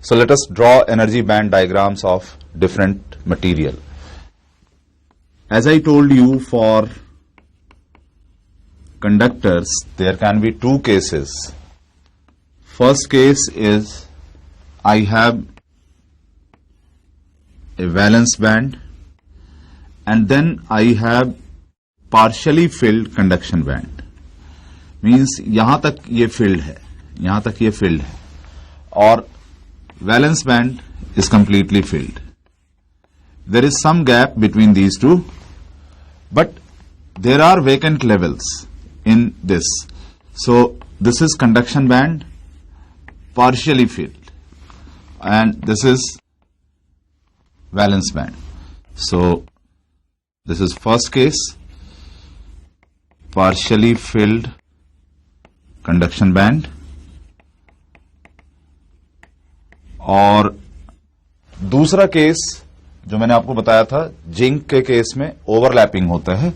So let us draw energy band diagrams of different material. As I told you, for conductors there can be two cases. First case is I have a valence band and then I have partially filled conduction band. Means यहां तक ये filled है, यहां तक ये filled है और valence band is completely filled. There is some gap between these two, but there are vacant levels in this. So this is conduction band partially filled and this is valence band. So this is first case, partially filled conduction band, और दूसरा case जो मैंने आपको बताया था zinc के case में overlapping होता है.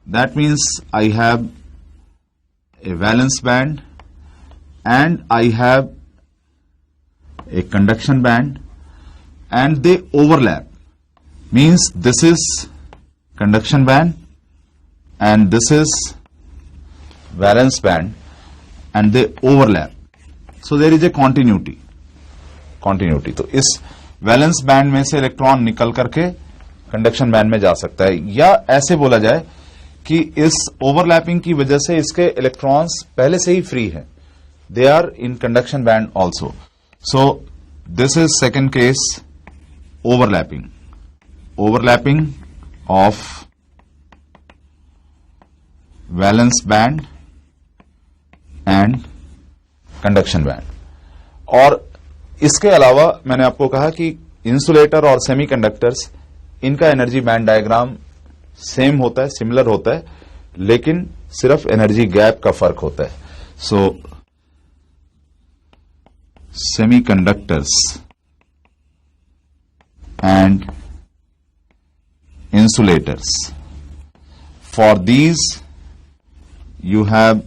That means I have a valence band and I have a conduction band and they overlap. Means this is conduction band and this is valence band and they overlap. So there is a continuity. तो इस valence band में से electron निकल करके conduction band में जा सकता है, या ऐसे बोला जाए कि इस ओवरलैपिंग की वजह से इसके इलेक्ट्रॉन्स पहले से ही फ्री हैं. They are in conduction band also. So this is second case, overlapping of valence band and conduction band. और इसके अलावा मैंने आपको कहा कि इंसुलेटर और सेमीकंडक्टर्स, इनका एनर्जी बैंड डायग्राम सेम होता है, सिमिलर होता है, लेकिन सिर्फ एनर्जी गैप का फर्क होता है. So semiconductors and insulators, for these you have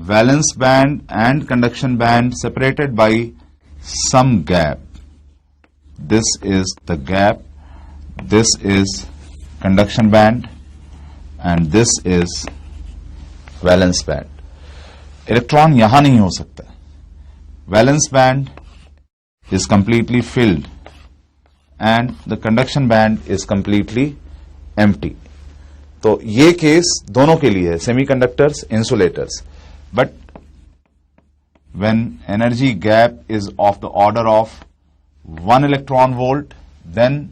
valence band and conduction band separated by some gap. This is the gap, this is conduction band and this is valence band. Electron यहां नहीं हो सकता. Valence band is completely filled and the conduction band is completely empty. तो ये case दोनों के लिए है, semiconductors, insulators. But when energy gap is of the order of 1 electron volt, then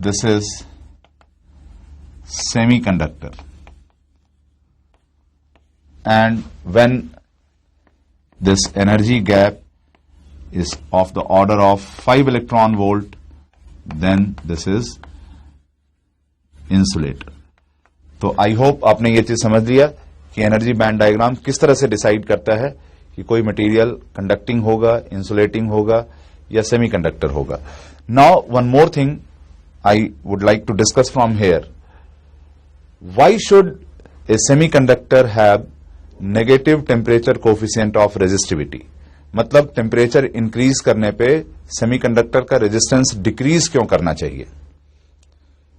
this is semiconductor. And when this energy gap is of the order of 5 electron volt, then this is insulator. तो I hope आपने ये चीज समझ लिया कि energy band diagram किस तरह से डिसाइड करता है कि कोई मटेरियल कंडक्टिंग होगा, इंसुलेटिंग होगा या सेमीकंडक्टर होगा. Now one more thing I would like to discuss from here. Why should a semiconductor have negative temperature coefficient of resistivity? मतलब टेम्परेचर इंक्रीज करने पे सेमीकंडक्टर का रेजिस्टेंस डिक्रीज क्यों करना चाहिए?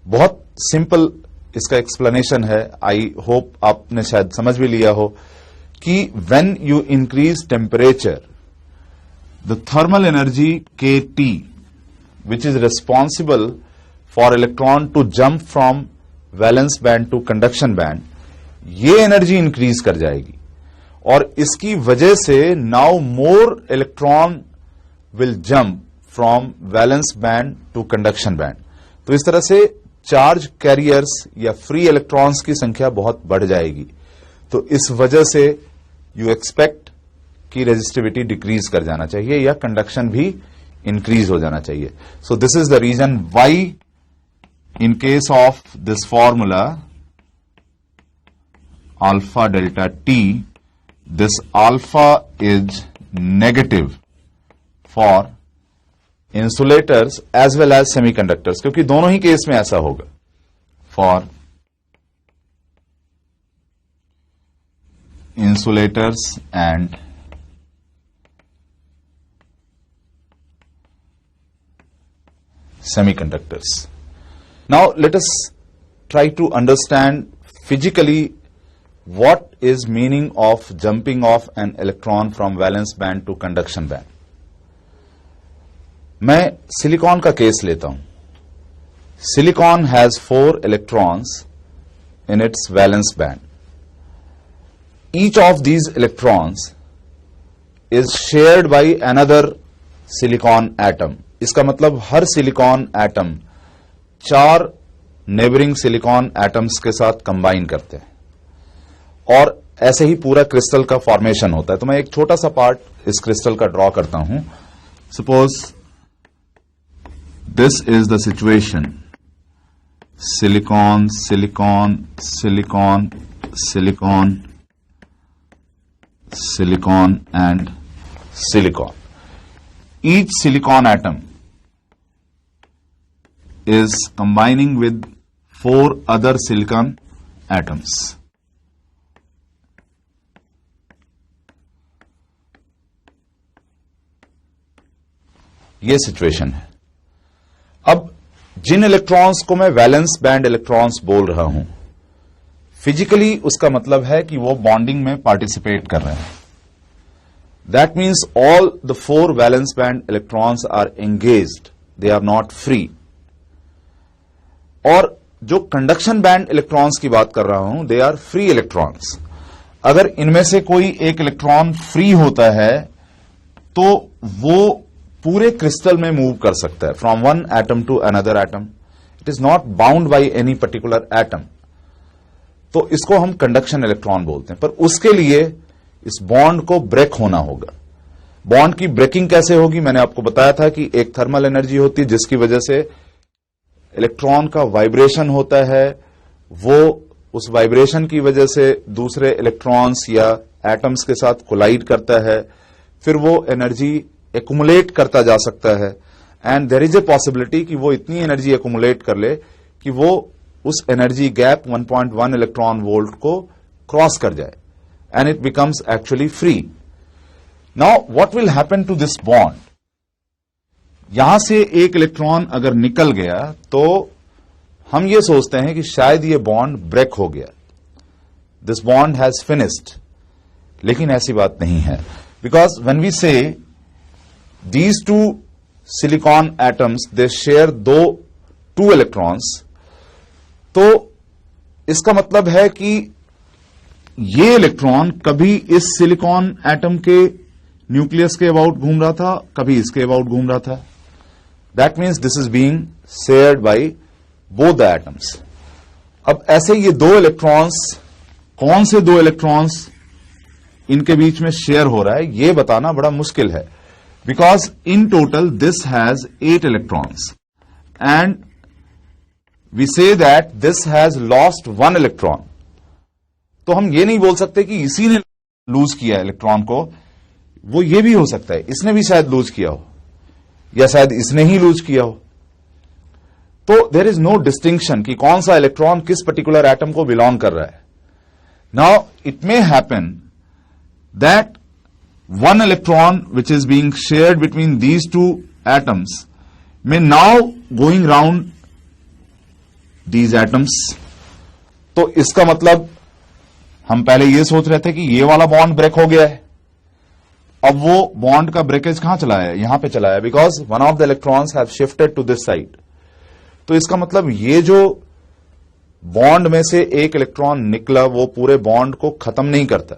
बहुत सिंपल इसका एक्सप्लेनेशन है. आई होप आपने शायद समझ भी लिया हो कि when you increase temperature, the thermal energy kT, which is responsible for electron to jump from valence band to conduction band, ये एनर्जी इंक्रीज कर जाएगी और इसकी वजह से now more electron will jump from valence band to conduction band. तो इस तरह से चार्ज कैरियर्स या फ्री इलेक्ट्रॉन्स की संख्या बहुत बढ़ जाएगी. तो इस वजह से यू एक्सपेक्ट कि रेजिस्टिविटी डिक्रीज कर जाना चाहिए या कंडक्शन भी इंक्रीज हो जाना चाहिए. So this is the reason why in case of this formula alpha delta T, this alpha is negative for insulators as well as semiconductors, क्योंकि दोनों ही केस में ऐसा होगा. For insulators and semiconductors. Now let us try to understand physically what is meaning of jumping off an electron from valence band to conduction band. मैं silicon का case लेता हूं. Silicon has 4 electrons in its valence band. Each of these electrons is shared by another silicon atom. इसका मतलब हर silicon atom 4 neighbouring silicon atoms के साथ combine करते हैं और ऐसे ही पूरा क्रिस्टल का फॉर्मेशन होता है. तो मैं एक छोटा सा पार्ट इस क्रिस्टल का ड्रॉ करता हूं. Suppose this is the situation. Silicon, silicon, silicon, silicon, silicon and silicon. Each silicon atom is combining with 4 other silicon atoms. ये सिचुएशन है. अब जिन इलेक्ट्रॉन्स को मैं वैलेंस बैंड इलेक्ट्रॉन्स बोल रहा हूं, फिजिकली उसका मतलब है कि वो बॉन्डिंग में पार्टिसिपेट कर रहे हैं. That means all the 4 valence band electrons are engaged, they are not free. और जो कंडक्शन बैंड इलेक्ट्रॉन्स की बात कर रहा हूं, दे आर फ्री इलेक्ट्रॉन्स. अगर इनमें से कोई एक इलेक्ट्रॉन फ्री होता है तो वो पूरे क्रिस्टल में मूव कर सकता है from one atom to another atom. It is not bound by any particular atom. तो इसको हम कंडक्शन इलेक्ट्रॉन बोलते हैं. पर उसके लिए इस बॉन्ड को ब्रेक होना होगा. बॉन्ड की ब्रेकिंग कैसे होगी? मैंने आपको बताया था कि एक थर्मल एनर्जी होती है जिसकी वजह से इलेक्ट्रॉन का वाइब्रेशन होता है. वो उस वाइब्रेशन की वजह से दूसरे इलेक्ट्रॉन्स या एटम्स के साथ कोलाइड करता है. फिर वो एनर्जी एक्युमुलेट करता जा सकता है and there is a possibility कि वो इतनी एनर्जी एक्युमुलेट कर ले कि वो उस एनर्जी गैप 1.1 इलेक्ट्रॉन वोल्ट को क्रॉस कर जाए and it becomes actually free. Now what will happen to this bond? यहां से एक इलेक्ट्रॉन अगर निकल गया तो हम ये सोचते हैं कि शायद ये बॉन्ड ब्रेक हो गया, दिस बॉन्ड हैज फिनिश्ड. लेकिन ऐसी बात नहीं है, बिकॉज व्हेन वी से these 2 silicon atoms they share 2 electrons, तो इसका मतलब है कि ये इलेक्ट्रॉन कभी इस सिलिकॉन एटम के न्यूक्लियस के अबाउट घूम रहा था, कभी इसके अबाउट घूम रहा था. That means this is being shared by both the atoms. अब ऐसे ये 2 इलेक्ट्रॉन्स, कौन से 2 इलेक्ट्रॉन्स इनके बीच में शेयर हो रहा है ये बताना बड़ा मुश्किल है. Because in total this has 8 electrons and we say that this has lost 1 electron. तो हम ये नहीं बोल सकते कि इसी ने लूज किया इलेक्ट्रॉन को. वो ये भी हो सकता है इसने भी शायद लूज किया हो या शायद इसने ही लूज किया हो. तो देयर इज नो डिस्टिंक्शन कि कौन सा इलेक्ट्रॉन किस पर्टिकुलर एटम को बिलोंग कर रहा है. Now it may happen that 1 electron which is being shared between these 2 atoms may now going round these atoms. तो इसका मतलब हम पहले ये सोच रहे थे कि ये वाला बॉन्ड ब्रेक हो गया है. अब वो बॉन्ड का ब्रेकेज कहां चला है? यहां पे चला है, because one of the electrons have shifted to this side. तो इसका मतलब ये जो बॉन्ड में से एक इलेक्ट्रॉन निकला वो पूरे बॉन्ड को खत्म नहीं करता.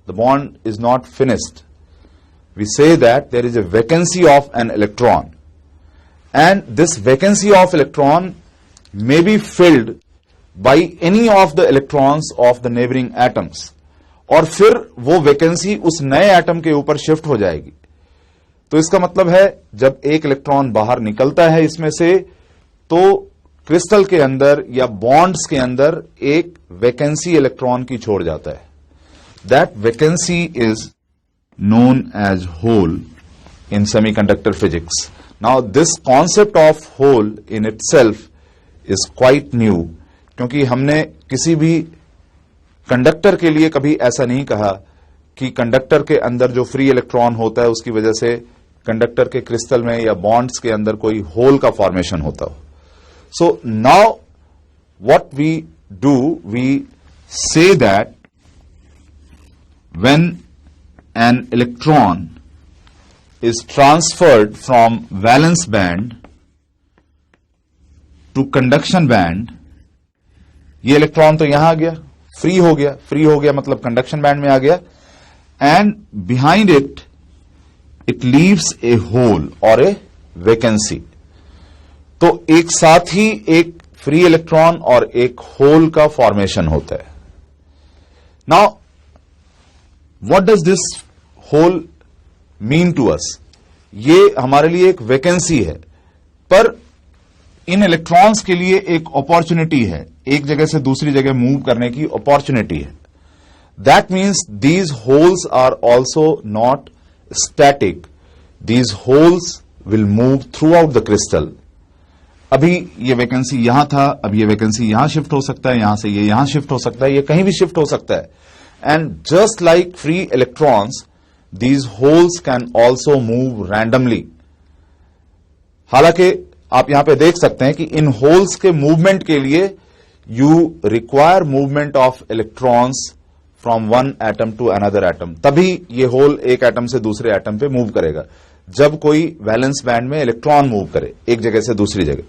The bond is not finished. We see that there is a vacancy of an electron and this vacancy of electron may be filled by any of the electrons of the neighboring atoms. और फिर वो vacancy उस नए atom के ऊपर shift हो जाएगी. तो इसका मतलब है जब एक इलेक्ट्रॉन बाहर निकलता है इसमें से तो क्रिस्टल के अंदर या बॉन्ड्स के अंदर एक वैकेंसी इलेक्ट्रॉन की छोड़ जाता है. That vacancy is known as hole in semiconductor physics. Now this concept of hole in itself is quite new, क्योंकि हमने किसी भी कंडक्टर के लिए कभी ऐसा नहीं कहा कि कंडक्टर के अंदर जो फ्री इलेक्ट्रॉन होता है उसकी वजह से कंडक्टर के क्रिस्टल में या बॉन्ड्स के अंदर कोई होल का फॉर्मेशन होता हो. So now what we do, we say that when an electron is transferred from valence band to conduction band, ये इलेक्ट्रॉन तो यहां आ गया, फ्री हो गया मतलब कंडक्शन बैंड में आ गया, and behind it leaves a hole और ए वैकेंसी. तो एक साथ ही एक फ्री इलेक्ट्रॉन और एक होल का फॉर्मेशन होता है. Now, what does this hole mean to us? ये हमारे लिए एक वैकेंसी है, पर इन इलेक्ट्रॉन्स के लिए एक अपॉर्चुनिटी है, एक जगह से दूसरी जगह मूव करने की अपॉर्चुनिटी है. That means these holes are also not static. These holes will move throughout the crystal. अभी ये वैकेंसी यहां था, अब ये वैकेंसी यहां शिफ्ट हो सकता है, यहां से ये यहां शिफ्ट हो सकता है, ये कहीं भी शिफ्ट हो सकता है. And just like free electrons, these holes can also move randomly. हालांकि आप यहां पे देख सकते हैं कि इन होल्स के मूवमेंट के लिए you require movement of electrons from one atom to another atom. तभी ये होल एक एटम से दूसरे एटम पे मूव करेगा, जब कोई वैलेंस बैंड में इलेक्ट्रॉन मूव करे एक जगह से दूसरी जगह.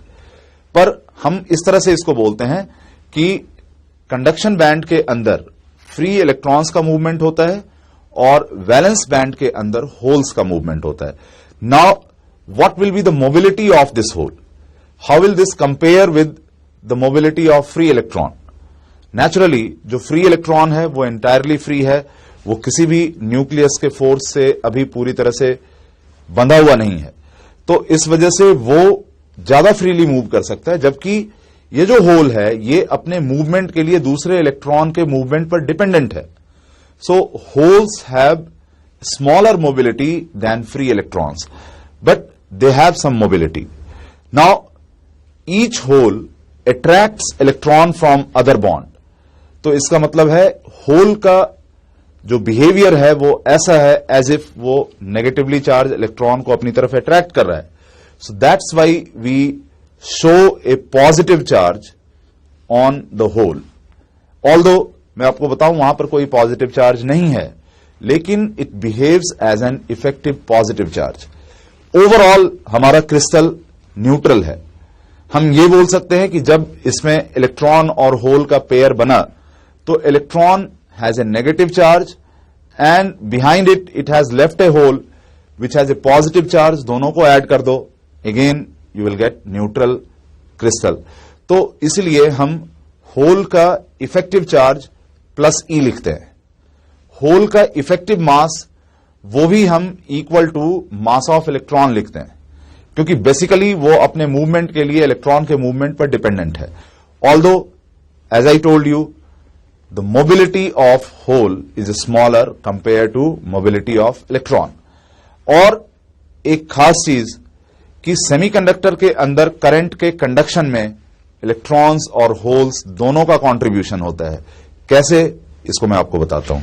पर हम इस तरह से इसको बोलते हैं कि कंडक्शन बैंड के अंदर फ्री इलेक्ट्रॉन्स का मूवमेंट होता है और वैलेंस बैंड के अंदर होल्स का मूवमेंट होता है. Now what will be the mobility of this hole? How will this compare with the mobility of free electron? Naturally जो फ्री इलेक्ट्रॉन है वो एंटायरली फ्री है, वो किसी भी न्यूक्लियस के फोर्स से अभी पूरी तरह से बंधा हुआ नहीं है, तो इस वजह से वो ज्यादा फ्रीली मूव कर सकता है. जबकि ये जो होल है ये अपने मूवमेंट के लिए दूसरे इलेक्ट्रॉन के मूवमेंट पर डिपेंडेंट है. So holes have smaller mobility than free electrons, but they have some mobility. Now each hole attracts electron from other bond. तो इसका मतलब है होल का जो बिहेवियर है वो ऐसा है एज इफ वो नेगेटिवली चार्ज इलेक्ट्रॉन को अपनी तरफ अट्रैक्ट कर रहा है. So that's why we show a positive charge on the hole. Although मैं आपको बताऊं वहां पर कोई पॉजिटिव चार्ज नहीं है, लेकिन it behaves as an effective positive charge. Overall हमारा क्रिस्टल न्यूट्रल है. हम ये बोल सकते हैं कि जब इसमें इलेक्ट्रॉन और होल का पेयर बना तो electron has a negative charge and behind it has left a hole which has a positive charge. दोनों को ऐड कर दो, again you will get neutral crystal. तो इसलिए हम होल का इफेक्टिव चार्ज प्लस ई लिखते हैं. होल का इफेक्टिव मास वो भी हम equal to mass of electron लिखते हैं, क्योंकि बेसिकली वो अपने मूवमेंट के लिए इलेक्ट्रॉन के मूवमेंट पर डिपेंडेंट है. Although as I told you, the mobility of hole is smaller compared to mobility of electron. और एक खास चीज कि सेमीकंडक्टर के अंदर करंट के कंडक्शन में इलेक्ट्रॉन्स और होल्स दोनों का कंट्रीब्यूशन होता है. कैसे, इसको मैं आपको बताता हूं.